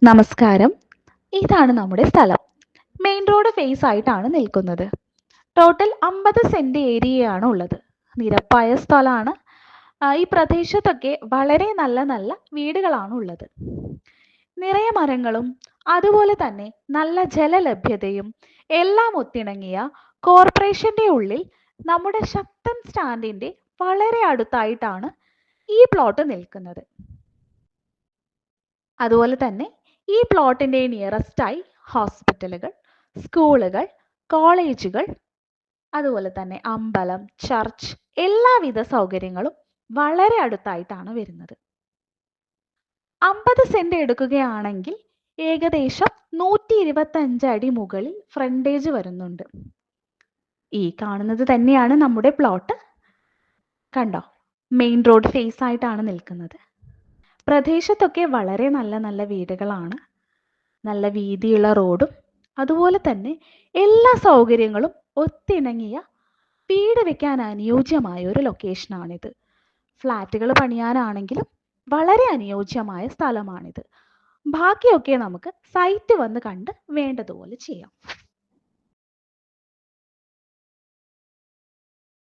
നമസ്കാരം. ഇതാണ് നമ്മുടെ സ്ഥലം. മെയിൻ റോഡ് ഫേസ് ആയിട്ടാണ് നിൽക്കുന്നത്. ടോട്ടൽ 50 സെന്റ് ഏരിയയാണ് ഉള്ളത്. നിരപ്പായ സ്ഥലമാണ്. ഈ പ്രദേശത്തൊക്കെ വളരെ നല്ല നല്ല വീടുകളാണ് ഉള്ളത്. നിറയെ മരങ്ങളും അതുപോലെ തന്നെ നല്ല ജലലഭ്യതയും എല്ലാം ഒത്തിണങ്ങിയ കോർപ്പറേഷന്റെ ഉള്ളിൽ നമ്മുടെ ശക്തൻ സ്റ്റാൻഡിന്റെ വളരെ അടുത്തായിട്ടാണ് ഈ പ്ലോട്ട് നിൽക്കുന്നത്. അതുപോലെ തന്നെ ഈ പ്ലോട്ടിന്റെ നിയറസ്റ്റായി ഹോസ്പിറ്റലുകൾ, സ്കൂളുകൾ, കോളേജുകൾ, അതുപോലെ തന്നെ അമ്പലം, ചർച്ച് എല്ലാവിധ സൗകര്യങ്ങളും വളരെ അടുത്തായിട്ടാണ് വരുന്നത്. 50 സെന്റ് എടുക്കുകയാണെങ്കിൽ ഏകദേശം 125 അടി മുകളിൽ ഫ്രണ്ടേജ് വരുന്നുണ്ട്. ഈ കാണുന്നത് തന്നെയാണ് നമ്മുടെ പ്ലോട്ട്. കണ്ടോ, മെയിൻ റോഡ് ഫേസ് ആയിട്ടാണ് നിൽക്കുന്നത്. പ്രദേശത്തൊക്കെ വളരെ നല്ല നല്ല വീടുകളാണ്. നല്ല വീതിയുള്ള റോഡും അതുപോലെ തന്നെ എല്ലാ സൗകര്യങ്ങളും ഒത്തിണങ്ങിയ വീട് വെക്കാൻ അനുയോജ്യമായ ഒരു ലൊക്കേഷനാണിത്. ഫ്ലാറ്റുകൾ പണിയാനാണെങ്കിലും വളരെ അനുയോജ്യമായ സ്ഥലമാണിത്. ബാക്കിയൊക്കെ നമുക്ക് സൈറ്റ് വന്ന് കണ്ട് വേണ്ടതുപോലെ ചെയ്യാം.